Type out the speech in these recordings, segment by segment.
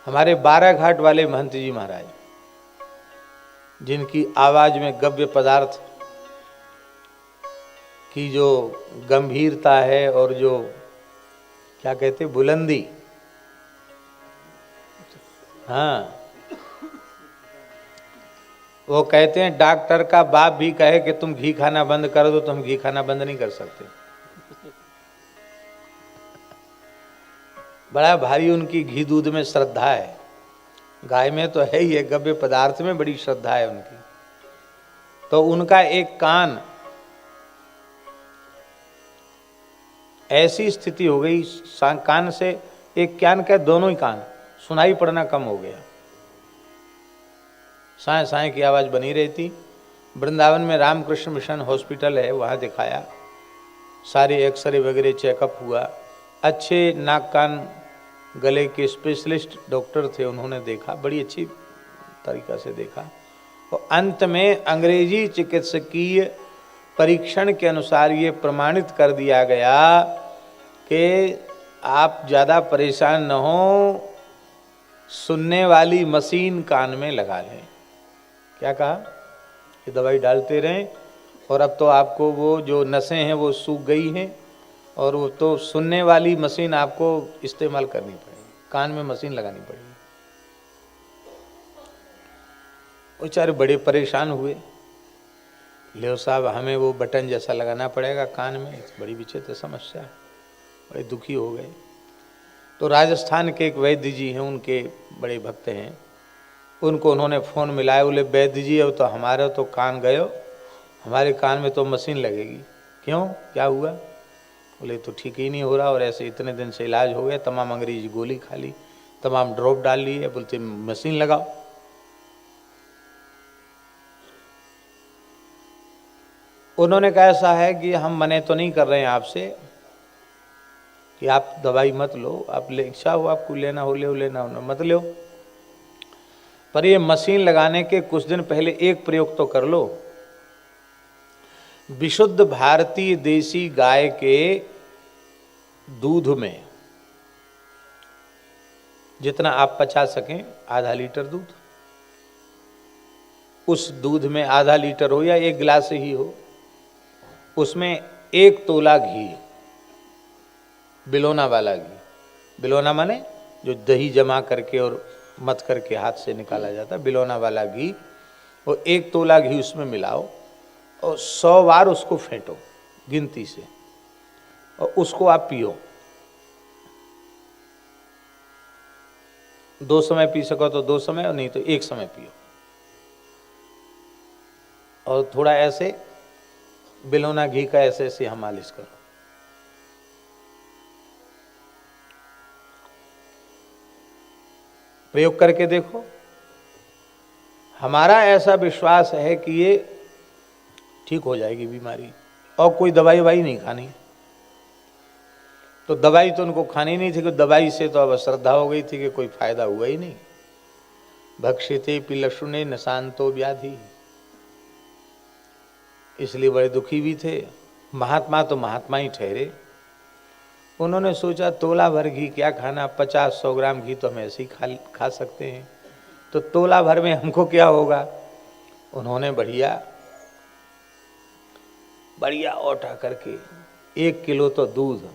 हमारे 12 घाट वाले महंत जी महाराज, जिनकी आवाज में गव्य पदार्थ की जो गंभीरता है और जो क्या कहते बुलंदी, हाँ, वो कहते हैं डॉक्टर का बाप भी कहे कि तुम घी खाना बंद कर दो तो हम घी खाना बंद नहीं कर सकते। बड़ा भारी उनकी घी दूध में श्रद्धा है, गाय में तो है ही है, गव्य पदार्थ में बड़ी श्रद्धा है उनकी। तो उनका एक कान, ऐसी स्थिति हो गई कान से, एक कान का दोनों ही कान सुनाई पड़ना कम हो गया, साए साए की आवाज बनी रहती। वृंदावन में रामकृष्ण मिशन हॉस्पिटल है, वहाँ दिखाया, सारे एक्सरे वगैरह चेकअप हुआ, अच्छे नाक कान गले के स्पेशलिस्ट डॉक्टर थे, उन्होंने देखा, बड़ी अच्छी तरीका से देखा। और अंत में अंग्रेजी चिकित्सकीय परीक्षण के अनुसार ये प्रमाणित कर दिया गया कि आप ज़्यादा परेशान न हो, सुनने वाली मशीन कान में लगा लें। क्या कहा कि दवाई डालते रहें, और अब तो आपको वो जो नसें हैं वो सूख गई हैं, और वो तो सुनने वाली मशीन आपको इस्तेमाल करनी पड़ेगी, कान में मशीन लगानी पड़ेगी। बेचारे बड़े परेशान हुए, ले साहब हमें वो बटन जैसा लगाना पड़ेगा कान में, बड़ी विचित्र समस्या है, बड़े दुखी हो गए। तो राजस्थान के एक वैद्य जी हैं, उनके बड़े भक्त हैं, उनको उन्होंने फ़ोन मिलाया, बोले वैद्य जी अब तो हमारे तो कान गए, हमारे कान में तो मशीन लगेगी। क्यों, क्या हुआ? बोले तो ठीक ही नहीं हो रहा, और ऐसे इतने दिन से इलाज हो गया, तमाम अंग्रेजी गोली खा ली, तमाम ड्रॉप डाल लिए, बोलते मशीन लगाओ। उन्होंने कहा ऐसा है कि हम मने तो नहीं कर रहे हैं आपसे कि आप दवाई मत लो, आप ले, इच्छा हो आपको लेना हो ले, लेना हो मत लो, पर ये मशीन लगाने के कुछ दिन पहले एक प्रयोग तो कर लो। विशुद्ध भारतीय देसी गाय के दूध में जितना आप पचा सकें, आधा लीटर दूध, उस दूध में आधा लीटर हो या 1 गिलास ही हो, उसमें 1 तोला घी, बिलोना वाला घी, बिलोना माने जो दही जमा करके और मथ करके हाथ से निकाला जाता, बिलोना वाला घी, और 1 तोला घी उसमें मिलाओ और 100 बार उसको फेंटो गिनती से, और उसको आप पियो। 2 समय पी सको तो 2 समय, और नहीं तो 1 समय पियो, और थोड़ा ऐसे बिलोना घी का ऐसे ऐसे हम मालिश करो। प्रयोग करके देखो। हमारा ऐसा विश्वास है कि ये ठीक हो जाएगी बीमारी, और कोई दवाई ववाई नहीं खानी। तो दवाई तो उनको खानी नहीं थी, कि दवाई से तो अब श्रद्धा हो गई थी कि कोई फायदा हुआ ही नहीं। भक्षिते पिलशुने न शांतो व्याधि, इसलिए बड़े दुखी भी थे। महात्मा तो महात्मा ही ठहरे। उन्होंने सोचा तोला भर घी क्या खाना, 50-100 ग्राम घी तो हम ऐसे ही खा सकते हैं, तो तोला भर में हमको क्या होगा। उन्होंने बढ़िया बढ़िया औटा करके 1 किलो तो दूध,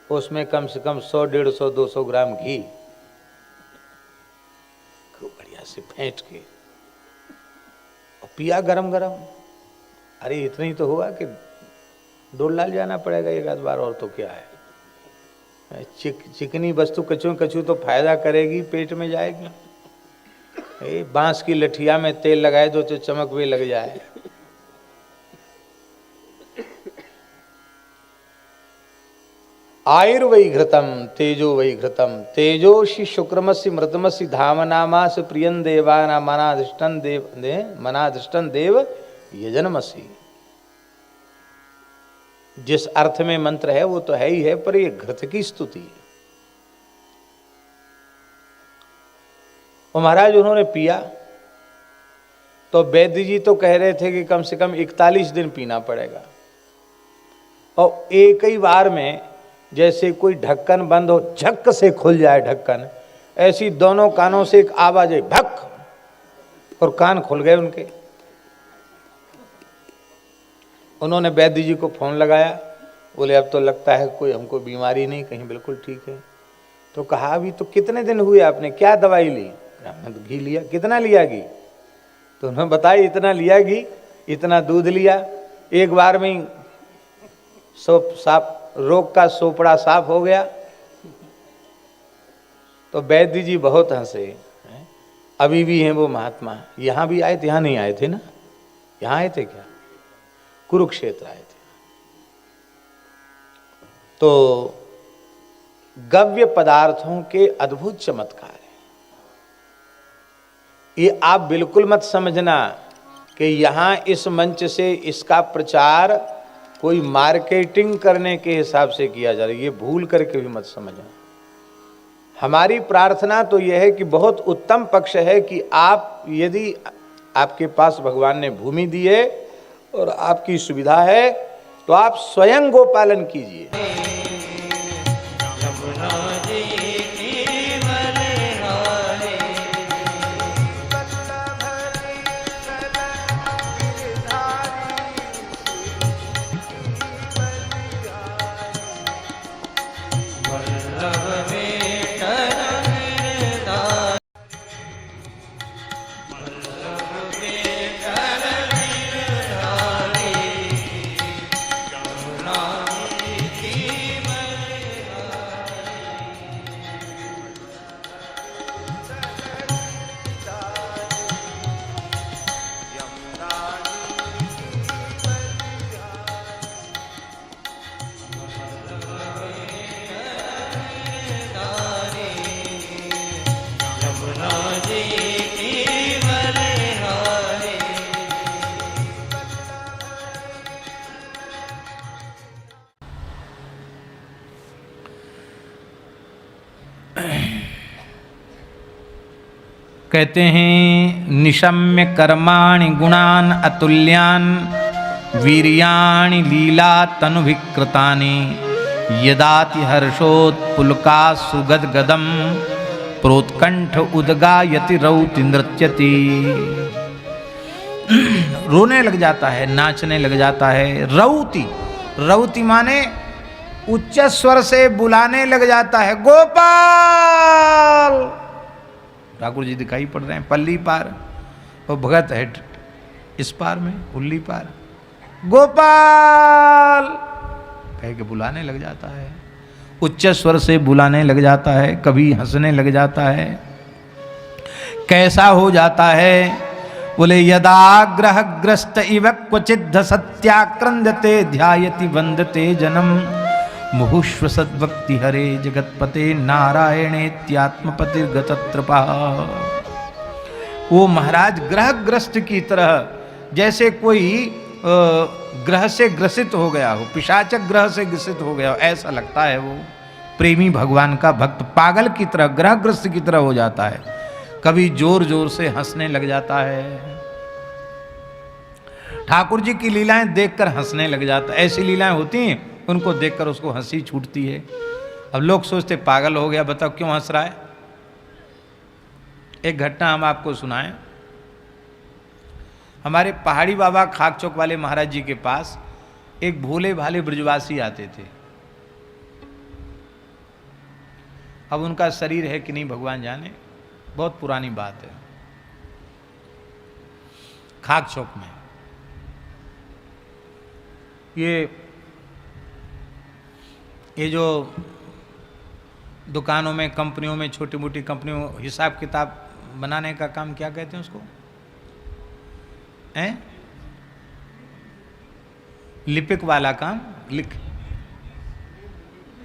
उसमें कम से कम 100, 150, 200 ग्राम घी खूब बढ़िया से फेंट के और पिया गरम गरम। अरे इतना ही तो हुआ कि डोल डाल जाना पड़ेगा 1 आध बार, और तो क्या है। चिकनी वस्तु कचू कचू तो फायदा करेगी, पेट में जाएगी। बांस की लठिया में तेल लगाए दो तो चमक भी लग जाए। आयुर्वै घृतम तेजो वै घृतम, तेजोषि शुक्रमसि मृतमसि धामनामास प्रियं देवाना मनाधिष्टन देव यजनमसि। जिस अर्थ में मंत्र है वो तो है ही है, पर ये घृत की स्तुति है। और महाराज उन्होंने पिया तो वैद्य जी तो कह रहे थे कि कम से कम 41 दिन पीना पड़ेगा, और एक ही बार में जैसे कोई ढक्कन बंद हो झक से खुल जाए ढक्कन, ऐसी दोनों कानों से एक आवाज आई, भक, और कान खुल गए उनके। उन्होंने वैद्य जी को फोन लगाया, बोले अब तो लगता है कोई हमको बीमारी नहीं, कहीं बिल्कुल ठीक है। तो कहा अभी तो कितने दिन हुए आपने, क्या दवाई ली? हमने तो घी लिया। कितना लिया घी? तो उन्होंने बताया इतना लिया घी, इतना दूध लिया, एक बार में साफ, रोग का सोपड़ा साफ हो गया। तो वैद्य जी बहुत हंसे। अभी भी हैं वो महात्मा, यहां भी आए थे, यहां नहीं आए थे ना, यहां आए थे क्या? कुरुक्षेत्र आए थे। तो गव्य पदार्थों के अद्भुत चमत्कार है। ये आप बिल्कुल मत समझना कि यहां इस मंच से इसका प्रचार कोई मार्केटिंग करने के हिसाब से किया जा रहा है, ये भूल करके भी मत समझना। हमारी प्रार्थना तो यह है कि बहुत उत्तम पक्ष है कि आप, यदि आपके पास भगवान ने भूमि दी है और आपकी सुविधा है, तो आप स्वयं गोपालन कीजिए। कहते हैं निशम्य कर्माणि गुणान अतुल्यान वीर्याणि लीला तनुभिकृतानि यदाति हर्षोत्पुलका सुगदगदम प्रोत्कंठ उदगायति रौति नृत्यति। रोने लग जाता है, नाचने लग जाता है। रौति, रौति माने उच्च स्वर से बुलाने लग जाता है, गोपाल। ठाकुर जी दिखाई पड़ रहे हैं पल्ली पार, और भगत है इस पार में, उल्ली पार। गोपाल कह के बुलाने लग जाता है, उच्च स्वर से बुलाने लग जाता है, कभी हंसने लग जाता है। कैसा हो जाता है? बोले यदाग्रहग्रस्त इव क्वचिद्ध सत्याक्रंदते ध्यायति वंदते जनम मुहुष्व सद्भक्ति हरे जगतपते नारायणेत्यात्मपतिर्गतत्रपा। वो महाराज ग्रहग्रस्त की तरह, जैसे कोई ग्रह से ग्रसित हो गया हो, पिशाचक ग्रह से ग्रसित हो गया हो, ऐसा लगता है। वो प्रेमी भगवान का भक्त पागल की तरह, ग्रहग्रस्त की तरह हो जाता है। कभी जोर जोर से हंसने लग जाता है, ठाकुर जी की लीलाएं देखकर हंसने लग जाता है। ऐसी लीलाएं होती हैं, उनको देखकर उसको हंसी छूटती है। अब लोग सोचते पागल हो गया, बताओ क्यों हंस रहा है। एक घटना हम आपको सुनाएं। हमारे पहाड़ी बाबा खाक चौक वाले महाराज जी के पास एक भोले भाले ब्रजवासी आते थे। अब उनका शरीर है कि नहीं भगवान जाने, बहुत पुरानी बात है। खाक चौक में ये जो दुकानों में, कंपनियों में, छोटी मोटी कंपनियों, हिसाब किताब बनाने का काम क्या कहते हैं उसको? हैं? लिपिक वाला काम,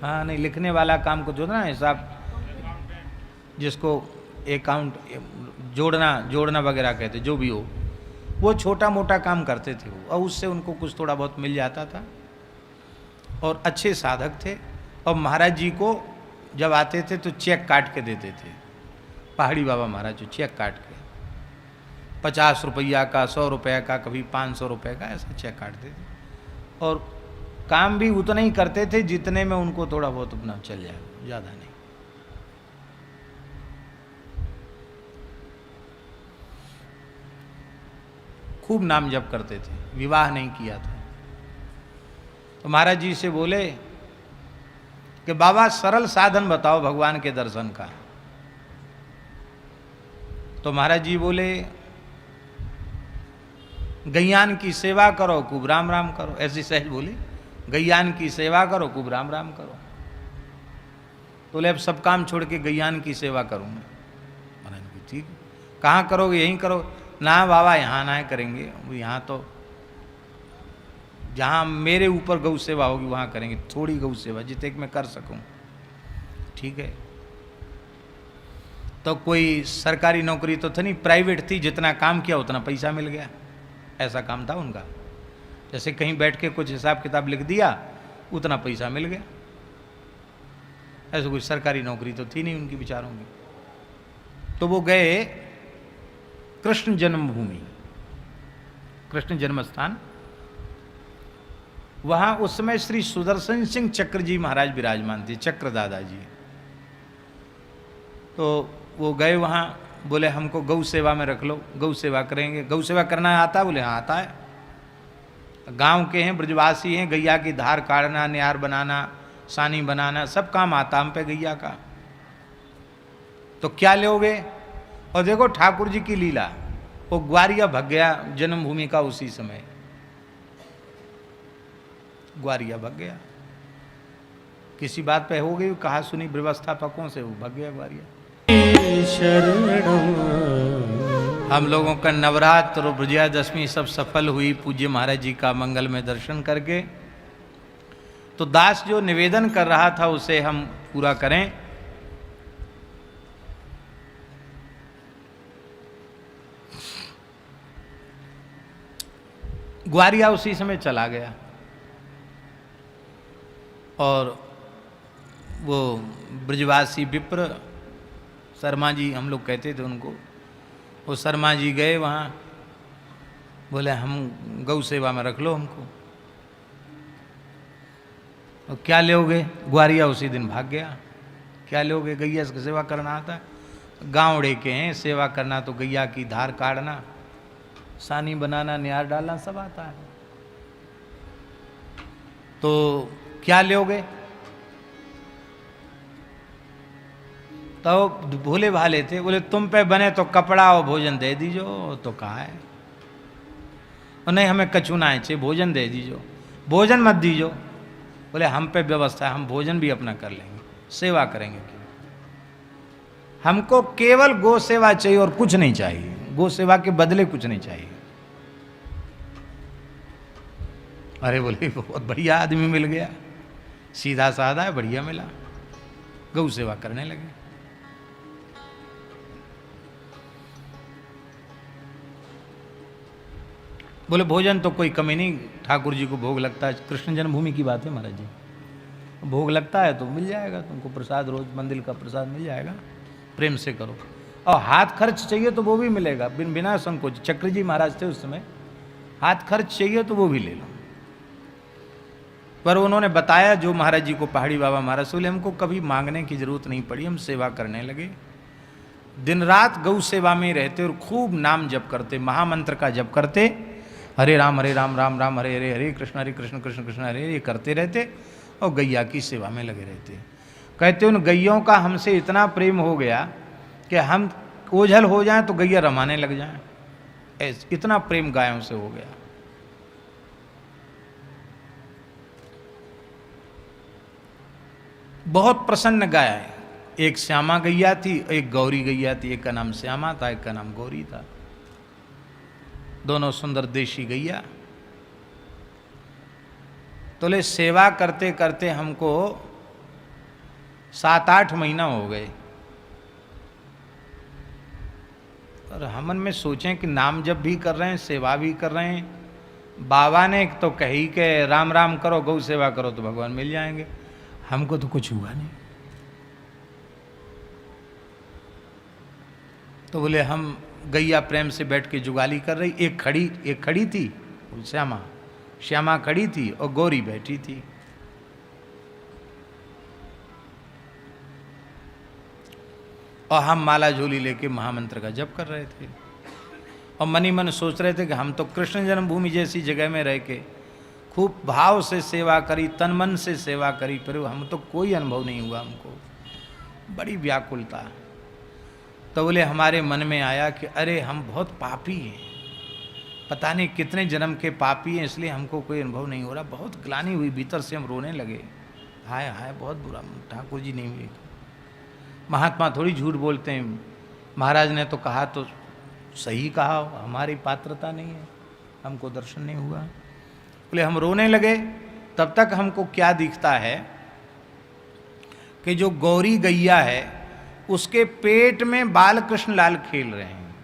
हाँ नहीं, लिखने वाला काम को जो ना हिसाब, जिसको अकाउंट जोड़ना वगैरह कहते, जो भी हो, वो छोटा मोटा काम करते थे वो, और उससे उनको कुछ थोड़ा बहुत मिल जाता था, और अच्छे साधक थे। और महाराज जी को जब आते थे तो चेक काट के देते थे। पहाड़ी बाबा महाराज जो चेक काट के 50 रुपया का, 100 रुपये का, कभी 500 रुपये का, ऐसा चेक काटते थे। और काम भी उतना ही करते थे जितने में उनको थोड़ा बहुत अपना चल जाए, ज़्यादा नहीं। खूब नाम जप करते थे, विवाह नहीं किया था। तो महाराज जी से बोले कि बाबा सरल साधन बताओ भगवान के दर्शन का। तो महाराज जी बोले गैयान की सेवा करो, खूब राम राम करो। ऐसी सहज बोली, गैयान की सेवा करो, खूब राम राम करो। तो बोले अब सब काम छोड़ के गैयान की सेवा करूँगा। महाराज जी ठीक, कहाँ करोगे? यहीं करो। ना बाबा यहाँ ना करेंगे, यहाँ तो जहाँ मेरे ऊपर गौ सेवा होगी वहाँ करेंगे, थोड़ी गौ सेवा जितने मैं कर सकूँ। ठीक है। तो कोई सरकारी नौकरी तो था नहीं, प्राइवेट थी, जितना काम किया उतना पैसा मिल गया, ऐसा काम था उनका। जैसे कहीं बैठ के कुछ हिसाब किताब लिख दिया, उतना पैसा मिल गया। ऐसे कोई सरकारी नौकरी तो थी नहीं उनकी विचारों की। तो वो गए कृष्ण जन्मभूमि, कृष्ण जन्म स्थान। वहां उस समय श्री सुदर्शन सिंह चक्र जी महाराज विराजमान थे, चक्र दादाजी। तो वो गए वहां, बोले हमको गौ सेवा में रख लो, गौ सेवा करेंगे। गौ सेवा करना आता है? बोले हाँ आता है। गांव के हैं, ब्रजवासी हैं, गैया की धार काटना, न्यार बनाना, सानी बनाना, सब काम आता हम पे गैया का। तो क्या लोगे? और देखो ठाकुर जी की लीला, वो ग्वारिया भग गया जन्मभूमि का उसी समय, ग्वारिया भग गया। किसी बात पे हो गई, कहा सुनी व्यवस्थापकों से, वो भग गया ग्वारिया। हम लोगों का नवरात्र और विजयादशमी सब सफल हुई पूज्य महाराज जी का मंगल में दर्शन करके। तो दास जो निवेदन कर रहा था उसे हम पूरा करें। ग्वारिया उसी समय चला गया और वो ब्रजवासी विप्र शर्मा जी, हम लोग कहते थे उनको, वो शर्मा जी गए वहाँ, बोले हम गौ सेवा में रख लो हमको। और क्या लोगे? ग्वारिया उसी दिन भाग गया। क्या लोगे? गैया की सेवा करना आता है? गाँवड़े के हैं, सेवा करना तो गैया की धार काटना, सानी बनाना, न्यार डालना सब आता है। तो क्या लोगे? तो भोले भाले थे, बोले तुम पे बने तो कपड़ा और भोजन दे दीजो। तो कहा है और नहीं हमें कछु ना चाहिए, भोजन दे दीजो, भोजन मत दीजो। बोले हम पे व्यवस्था है, हम भोजन भी अपना कर लेंगे, सेवा करेंगे। हमको केवल गो सेवा चाहिए और कुछ नहीं चाहिए, गो सेवा के बदले कुछ नहीं चाहिए। अरे बोले बहुत बढ़िया आदमी मिल गया, सीधा साधा है, बढ़िया मिला। गौ सेवा करने लगे। बोले भोजन तो कोई कमी नहीं, ठाकुर जी को भोग लगता है। कृष्ण जन्मभूमि की बात है महाराज जी, भोग लगता है तो मिल जाएगा तुमको प्रसाद, रोज मंदिर का प्रसाद मिल जाएगा, प्रेम से करो। और हाथ खर्च चाहिए तो वो भी मिलेगा बिना संकोच। चक्र जी महाराज थे उस समय, हाथ खर्च चाहिए तो वो भी ले लो। पर उन्होंने बताया जो महाराज जी को पहाड़ी बाबा महाराज, बोले हमको कभी मांगने की जरूरत नहीं पड़ी, हम सेवा करने लगे। दिन रात गौ सेवा में रहते और खूब नाम जप करते, महामंत्र का जप करते, हरे राम राम राम हरे हरे, हरे कृष्ण कृष्ण कृष्ण हरे, ये करते रहते और गैया की सेवा में लगे रहते। कहते उन गैयों का हमसे इतना प्रेम हो गया कि हम ओझल हो जाएं तो गैया रमाने लग जाएं, इतना प्रेम गायों से हो गया। बहुत प्रसन्न गाय है। एक श्यामा गैया थी, एक गौरी गैया थी, एक का नाम श्यामा था, एक का नाम गौरी था। दोनों सुंदर देशी गैया। तो ले सेवा करते करते हमको 7-8 महीना हो गए और हमन में सोचें कि नाम जप भी कर रहे हैं, सेवा भी कर रहे हैं। बाबा ने तो कही के राम राम करो, गौ सेवा करो तो भगवान मिल जाएंगे। हमको तो कुछ हुआ नहीं। तो बोले हम गैया प्रेम से बैठ के जुगाली कर रही, एक खड़ी थी श्यामा खड़ी थी और गौरी बैठी थी। और हम माला झोली लेके महामंत्र का जप कर रहे थे। और मन ही मन सोच रहे थे कि हम तो कृष्ण जन्मभूमि जैसी जगह में रह के खूब भाव से सेवा करी, तन मन से सेवा करी, फिर हम तो कोई अनुभव नहीं हुआ, हमको बड़ी व्याकुलता। तो बोले हमारे मन में आया कि अरे हम बहुत पापी हैं, पता नहीं कितने जन्म के पापी हैं, इसलिए हमको कोई अनुभव नहीं हो रहा। बहुत ग्लानि हुई, भीतर से हम रोने लगे, हाय हाय बहुत बुरा, ठाकुर जी नहीं मिले। महात्मा थोड़ी झूठ बोलते हैं, महाराज ने तो कहा तो सही कहा, हमारी पात्रता नहीं है, हमको दर्शन नहीं हुआ। बोले हम रोने लगे, तब तक हमको क्या दिखता है कि जो गौरी गैया है उसके पेट में बाल कृष्ण लाल खेल रहे हैं।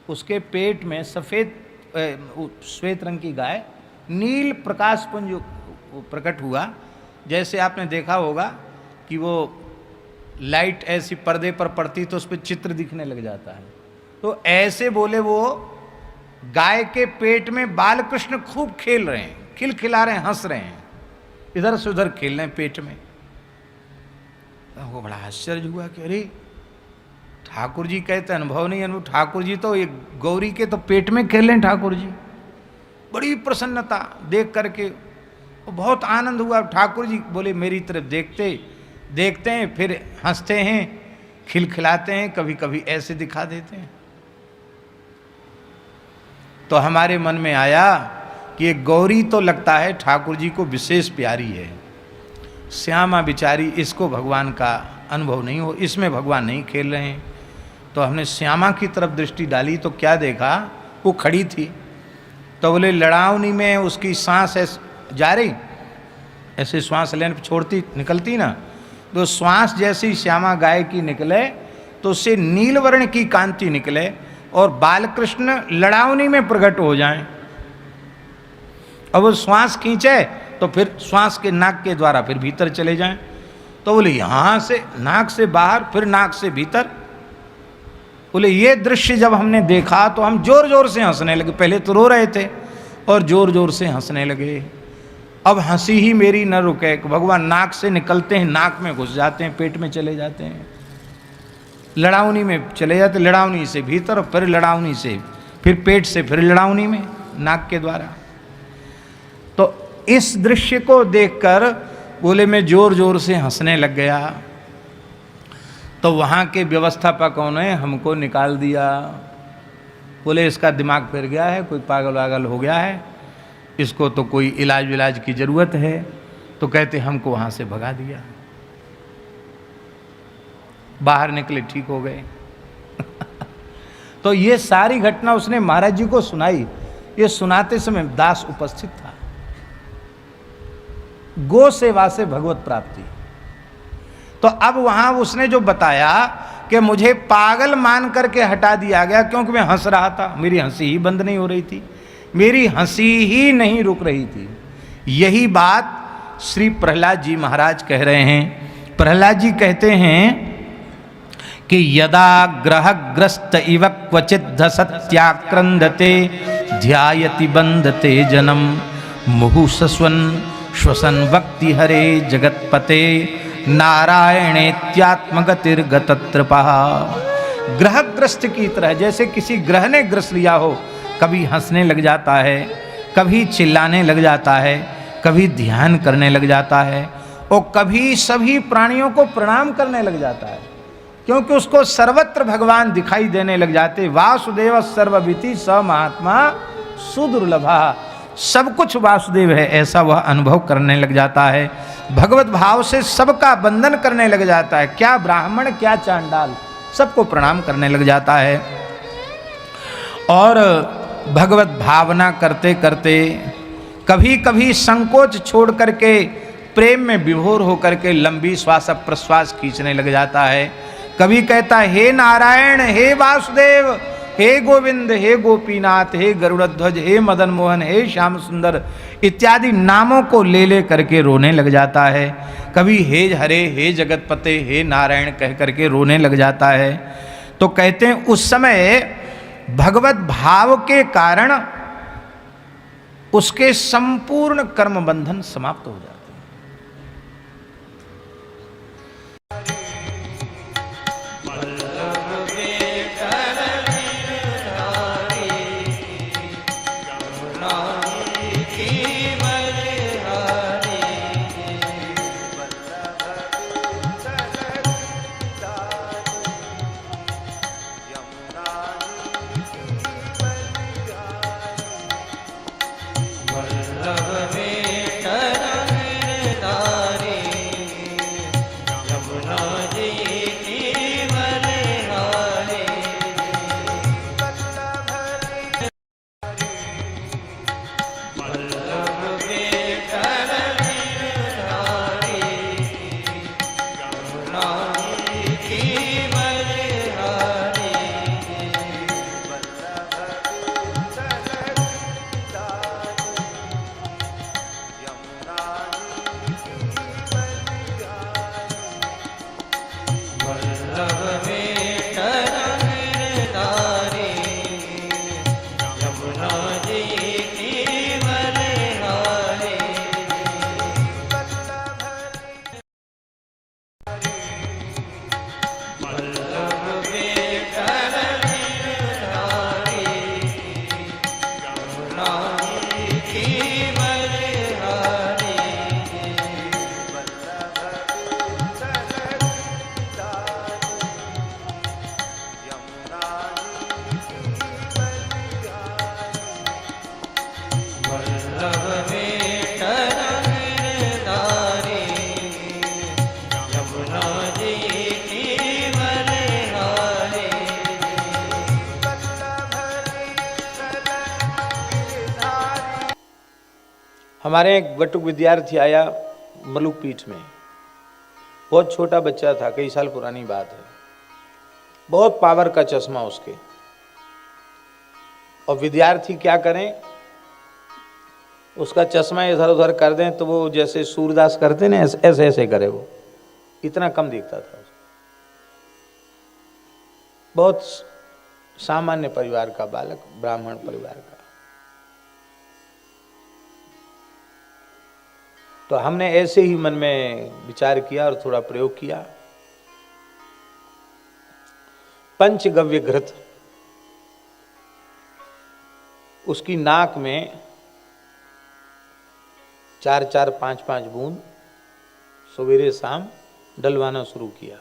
उसके पेट में सफेद श्वेत रंग की गाय, नील प्रकाश पुंज प्रकट हुआ। जैसे आपने देखा होगा कि वो लाइट ऐसी पर्दे पर पड़ती तो उस पर चित्र दिखने लग जाता है, तो ऐसे बोले वो गाय के पेट में बाल कृष्ण खूब खेल रहे हैं, खिलखिला रहे हैं, हंस रहे हैं, इधर से उधर खेल रहे हैं पेट में। वो बड़ा आश्चर्य हुआ कि अरे ठाकुर जी कहते अनुभव नहीं, अनुभव ठाकुर जी तो ये गौरी के तो पेट में खेल रहे हैं ठाकुर जी। बड़ी प्रसन्नता देख करके बहुत आनंद हुआ। ठाकुर जी बोले मेरी तरफ देखते देखते हैं, फिर हंसते हैं, खिलखिलाते हैं, कभी कभी ऐसे दिखा देते हैं। तो हमारे मन में आया कि ये गौरी तो लगता है ठाकुर जी को विशेष प्यारी है, श्यामा बिचारी, इसको भगवान का अनुभव नहीं हो, इसमें भगवान नहीं खेल रहे हैं। तो हमने श्यामा की तरफ दृष्टि डाली तो क्या देखा, वो खड़ी थी। तो बोले लड़ावनी में उसकी सांस ऐसे जा रही, ऐसे श्वास लेने पर छोड़ती निकलती ना, तो श्वास जैसी श्यामा गाय की निकले तो उससे नीलवर्ण की कांति निकले और बालकृष्ण लड़ावनी में प्रकट हो जाएं। और वो श्वास खींचे तो फिर श्वास के नाक के द्वारा फिर भीतर चले जाएं। तो बोले यहाँ से नाक से बाहर, फिर नाक से भीतर। बोले ये दृश्य जब हमने देखा तो हम जोर जोर से हंसने लगे। पहले तो रो रहे थे और जोर जोर से हंसने लगे। अब हंसी ही मेरी न रुके। भगवान नाक से निकलते हैं, नाक में घुस जाते हैं, पेट में चले जाते हैं, लड़ावनी में चले जाते, लड़ावनी से भीतर, फिर लड़ावनी से फिर पेट से फिर लड़ावनी में नाक के द्वारा। तो इस दृश्य को देखकर बोले मैं जोर जोर से हंसने लग गया। तो वहाँ के व्यवस्थापकों ने हमको निकाल दिया। बोले इसका दिमाग फिर गया है, कोई पागल वागल हो गया है, इसको तो कोई इलाज विलाज की ज़रूरत है। तो कहते हमको वहाँ से भगा दिया। बाहर निकले, ठीक हो गए। तो ये सारी घटना उसने महाराज जी को सुनाई। ये सुनाते समय दास उपस्थित था। गो सेवा से भगवत प्राप्ति। तो अब वहां उसने जो बताया कि मुझे पागल मान करके हटा दिया गया क्योंकि मैं हंस रहा था, मेरी हंसी ही बंद नहीं हो रही थी, मेरी हंसी ही नहीं रुक रही थी। यही बात श्री प्रहलाद जी महाराज कह रहे हैं। प्रहलाद जी कहते हैं कि यदा ग्रहग्रस्त इव क्वचित धसत्याक्रंदते ध्यायति बंधते जनम मुहुसस्वन श्वसन भक्ति हरे जगतपते नारायणेत्यात्मगतिर्गतत्रपा। ग्रहग्रस्त की तरह, जैसे किसी ग्रह ने ग्रस लिया हो, कभी हंसने लग जाता है, कभी चिल्लाने लग जाता है, कभी ध्यान करने लग जाता है और कभी सभी प्राणियों को प्रणाम करने लग जाता है, क्योंकि उसको सर्वत्र भगवान दिखाई देने लग जाते। वासुदेव सर्वविति स महात्मा सुदुर्लभा। सब कुछ वासुदेव है ऐसा वह अनुभव करने लग जाता है। भगवत भाव से सबका बंधन करने लग जाता है। क्या ब्राह्मण क्या चांडाल, सबको प्रणाम करने लग जाता है। और भगवत भावना करते करते कभी कभी संकोच छोड़ करके प्रेम में विभोर होकर के लंबी श्वास प्रश्वास खींचने लग जाता है। कभी कहता हे नारायण, हे वासुदेव, हे गोविंद, हे गोपीनाथ, हे गरुड़ध्वज, हे मदन मोहन, हे श्याम सुंदर इत्यादि नामों को ले ले करके रोने लग जाता है। कभी हे हरे, हे जगतपते, हे नारायण कह करके रोने लग जाता है। तो कहते हैं उस समय भगवत भाव के कारण उसके संपूर्ण कर्म बंधन समाप्त हो जाते हैं। वल्लभ हमारे एक बटुक विद्यार्थी आया मलुक पीठ में, बहुत छोटा बच्चा था, कई साल पुरानी बात है, बहुत पावर का चश्मा उसके। और विद्यार्थी क्या करें, उसका चश्मा इधर उधर कर दें तो वो जैसे सूरदास करते ना ऐसे ऐसे करे, वो इतना कम दिखता था। बहुत सामान्य परिवार का बालक, ब्राह्मण परिवार का। तो हमने ऐसे ही मन में विचार किया और थोड़ा प्रयोग किया। पंचगव्य घृत, उसकी नाक में 4-4, 5-5 बूंद सवेरे शाम डलवाना शुरू किया।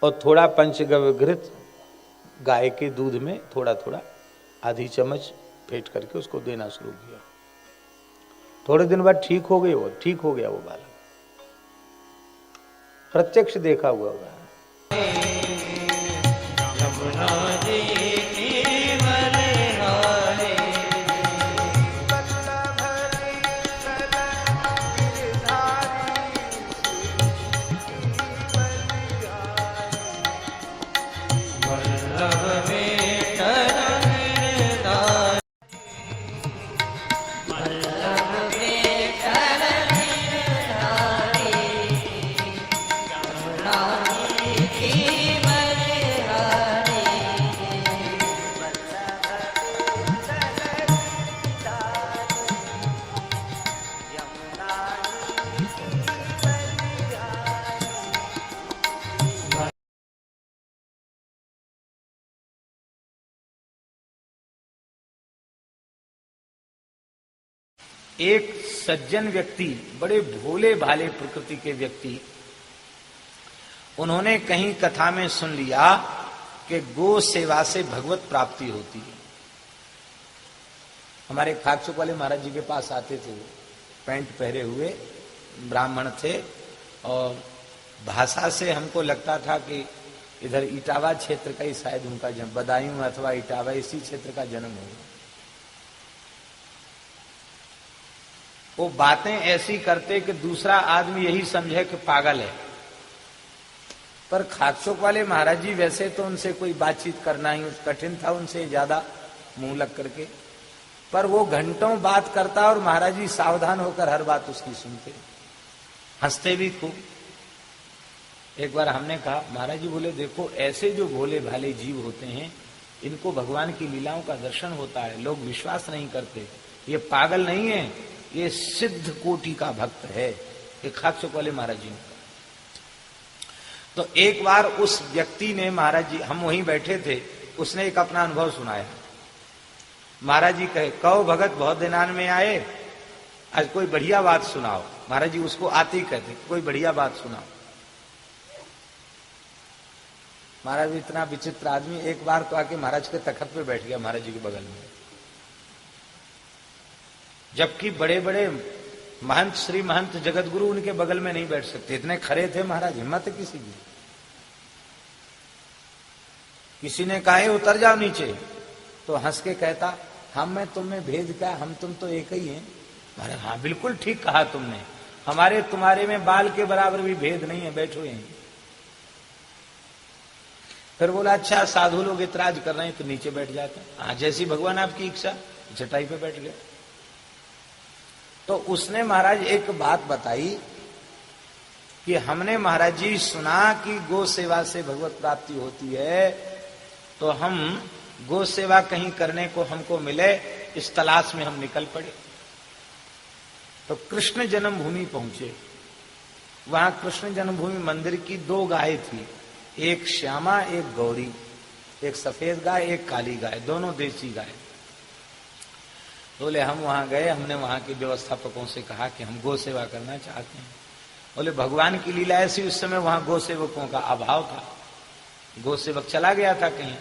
और थोड़ा पंचगव्य घृत गाय के दूध में थोड़ा थोड़ा आधी चम्मच फेंट करके उसको देना शुरू किया। थोड़े दिन बाद ठीक हो गया वो बालक, प्रत्यक्ष देखा हुआ होगा। एक सज्जन व्यक्ति, बड़े भोले भाले प्रकृति के व्यक्ति, उन्होंने कहीं कथा में सुन लिया कि गो सेवा से भगवत प्राप्ति होती है। हमारे खाकचुक वाले महाराज जी के पास आते थे, पैंट पहरे हुए ब्राह्मण थे, और भाषा से हमको लगता था कि इधर इटावा क्षेत्र का ही शायद उनका जन्म, बदायूं अथवा इटावा इसी क्षेत्र का जन्म होगा। वो बातें ऐसी करते कि दूसरा आदमी यही समझे कि पागल है। पर खाकचोक वाले महाराज जी वैसे तो उनसे कोई बातचीत करना ही कठिन था, उनसे ज्यादा मुंह लग करके, पर वो घंटों बात करता और महाराज जी सावधान होकर हर बात उसकी सुनते, हंसते भी खूब। एक बार हमने कहा, महाराज जी बोले देखो ऐसे जो भोले भाले जीव होते हैं इनको भगवान की लीलाओं का दर्शन होता है, लोग विश्वास नहीं करते, ये पागल नहीं है, ये सिद्ध कोटि का भक्त है। ये खाकचोक वाले महाराज जी ने कहा। तो एक बार उस व्यक्ति ने, महाराज जी हम वहीं बैठे थे, उसने एक अपना अनुभव सुनाया। महाराज जी कहे, कहो भगत बहुत दिनान में आए, आज कोई बढ़िया बात सुनाओ। महाराज जी उसको आते ही कहते कोई बढ़िया बात सुनाओ। महाराज जी इतना विचित्र आदमी, एक बार तो आके महाराज के तखत पे बैठ गया, महाराज जी के बगल में, जबकि बड़े बड़े महंत, श्री महंत जगत गुरु उनके बगल में नहीं बैठ सकते, इतने खरे थे महाराज, हिम्मत है किसी की। किसी ने कहा उतर जाओ नीचे, तो हंस के कहता हम में तुम में भेद क्या, हम तुम तो एक ही हैं। महाराज हाँ बिल्कुल ठीक कहा तुमने, हमारे तुम्हारे में बाल के बराबर भी भेद नहीं है, बैठो यहीं। फिर बोला अच्छा साधु लोग इतराज कर रहे हैं तो नीचे बैठ जाते हैं। हाँ जैसी भगवान आपकी इच्छा, चटाई पे बैठ गए। तो उसने महाराज एक बात बताई कि हमने महाराज जी सुना कि गो सेवा से भगवत प्राप्ति होती है, तो हम गो सेवा कहीं करने को हमको मिले, इस तलाश में हम निकल पड़े। तो कृष्ण जन्मभूमि पहुंचे। वहां कृष्ण जन्मभूमि मंदिर की 2 गाय थी, एक श्यामा एक गौरी, एक सफेद गाय एक काली गाय, दोनों देसी गाय। बोले हम वहां गए, हमने वहां के व्यवस्थापकों से कहा कि हम गो सेवा करना चाहते हैं। बोले भगवान की लीला ऐसी, उस समय वहां गो सेवकों का अभाव था, गो सेवक चला गया था कहीं।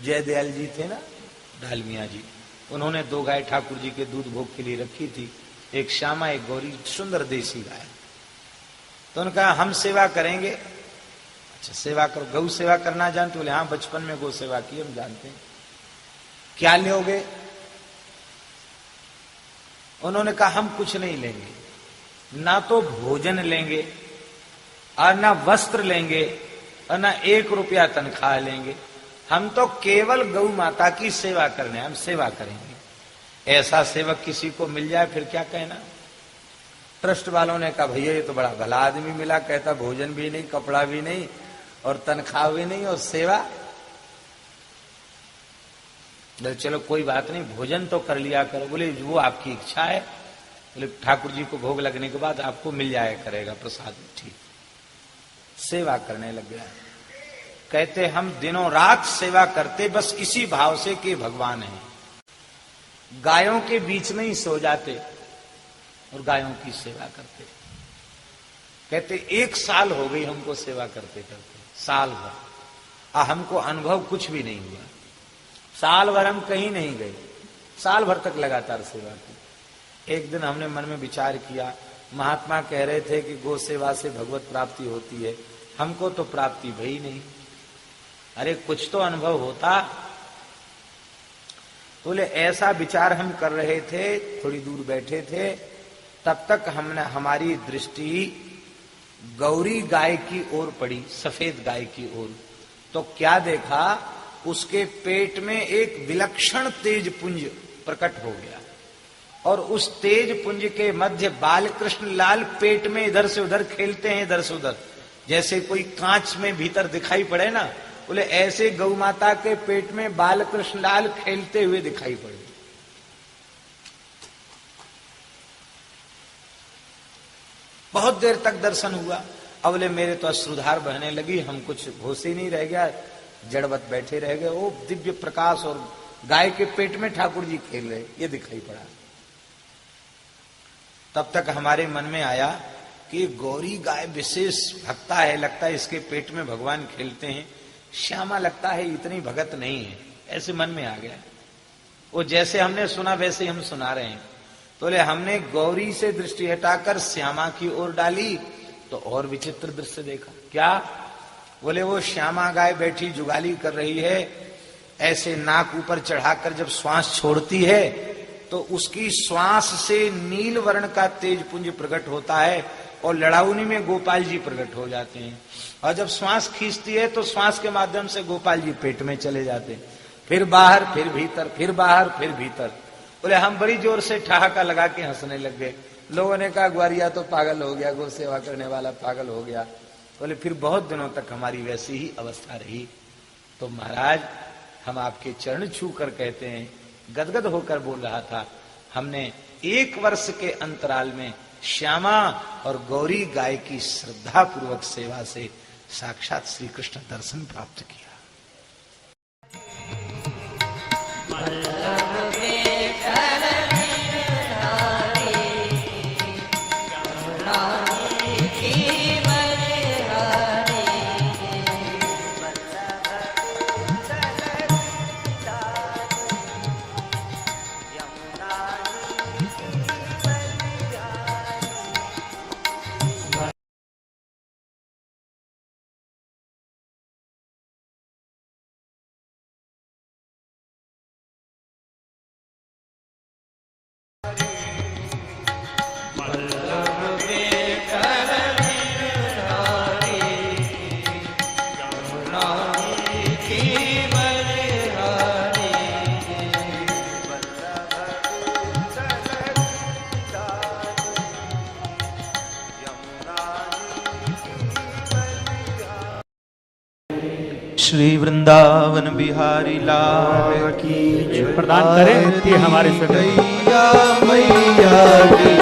जयदयाल जी थे ना, डालमिया जी, उन्होंने 2 गाय ठाकुर जी के दूध भोग के लिए रखी थी, एक श्यामा एक गौरी, सुंदर देसी गाय। तो उन्होंने कहा हम सेवा करेंगे। अच्छा सेवा करो, गौ सेवा करना जानते? बोले हाँ बचपन में गौ सेवा की हम जानते हैं। क्या लोगे? उन्होंने कहा हम कुछ नहीं लेंगे, ना तो भोजन लेंगे और ना वस्त्र लेंगे और ना 1 रुपया तनख्वाह लेंगे, हम तो केवल गौ माता की सेवा करने, हम सेवा करेंगे। ऐसा सेवक किसी को मिल जाए फिर क्या कहना। ट्रस्ट वालों ने कहा भैया ये तो बड़ा भला आदमी मिला, कहता भोजन भी नहीं, कपड़ा भी नहीं और तनख्वाह भी नहीं और सेवा। चलो कोई बात नहीं, भोजन तो कर लिया करो। बोले वो आपकी इच्छा है। बोले ठाकुर जी को भोग लगने के बाद आपको मिल जाया करेगा प्रसाद। ठीक, सेवा करने लग गया। कहते हम दिनों रात सेवा करते बस इसी भाव से कि भगवान है। गायों के बीच में ही सो जाते और गायों की सेवा करते। कहते 1 साल हो गई हमको सेवा करते करते, साल भर, हमको अनुभव कुछ भी नहीं हुआ। साल भर हम कहीं नहीं गए, साल भर तक लगातार सेवा की। एक दिन हमने मन में विचार किया, महात्मा कह रहे थे कि गो सेवा से भगवत प्राप्ति होती है, हमको तो प्राप्ति भई नहीं। अरे कुछ तो अनुभव होता। बोले ऐसा विचार हम कर रहे थे, थोड़ी दूर बैठे थे, तब तक हमारी दृष्टि गौरी गाय की ओर पड़ी, सफेद गाय की ओर। तो क्या देखा, उसके पेट में एक विलक्षण तेज पुंज प्रकट हो गया और उस तेज पुंज के मध्य बालकृष्ण लाल पेट में इधर से उधर खेलते हैं, इधर से उधर, जैसे कोई कांच में भीतर दिखाई पड़े ना। बोले ऐसे गौ माता के पेट में बालकृष्ण लाल खेलते हुए दिखाई पड़े। बहुत देर तक दर्शन हुआ। अब बोले मेरे तो अश्रुधार बहने लगी, हम कुछ होश ही नहीं रह गया, जड़वत बैठे रह गए। वो दिव्य प्रकाश और गाय के पेट में ठाकुर जी खेल रहे, ये दिखाई पड़ा। तब तक हमारे मन में आया कि गौरी गाय विशेष भक्ता है, लगता है इसके पेट में भगवान खेलते हैं। श्यामा लगता है इतनी भगत नहीं है, ऐसे मन में आ गया। वो जैसे हमने सुना वैसे हम सुना रहे हैं। तो बोले हमने गौरी से दृष्टि हटाकर श्यामा की ओर डाली तो और विचित्र दृश्य देखा। क्या? बोले वो श्यामा गाय बैठी जुगाली कर रही है, ऐसे नाक ऊपर चढ़ाकर जब श्वास छोड़ती है तो उसकी श्वास से नील वर्ण का तेज पुंज प्रकट होता है और लड़ाउनी में गोपाल जी प्रकट हो जाते हैं। और जब श्वास खींचती है तो श्वास के माध्यम से गोपाल जी पेट में चले जाते हैं, फिर बाहर, फिर भीतर, फिर बाहर, फिर भीतर। बोले हम बड़ी जोर से ठहाका लगा के हंसने लग गए। लोगों ने कहा ग्वारिया तो पागल हो गया, गौ सेवा करने वाला पागल हो गया। बोले फिर बहुत दिनों तक हमारी वैसी ही अवस्था रही। तो महाराज हम आपके चरण छू कर कहते हैं, गदगद होकर बोल रहा था, हमने 1 वर्ष के अंतराल में श्यामा और गौरी गाय की श्रद्धा पूर्वक सेवा से साक्षात श्री कृष्ण दर्शन प्राप्त किया। श्री वृंदावन बिहारी लाल की प्रदान करें कि हमारे मैया मैया की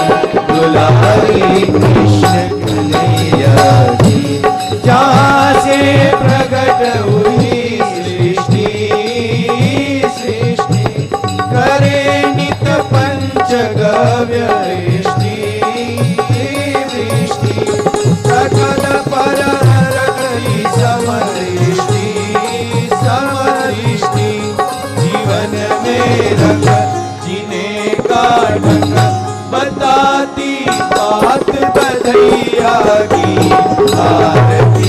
दुलारी कृष्ण कन्हैया की, जहाँ से प्रकट हुई सृष्टि सृष्टि करे नित पंचगव्य वृष्टि सकल पर जीवन में रंग जीने का ढंग बताती बात बधैया की आरती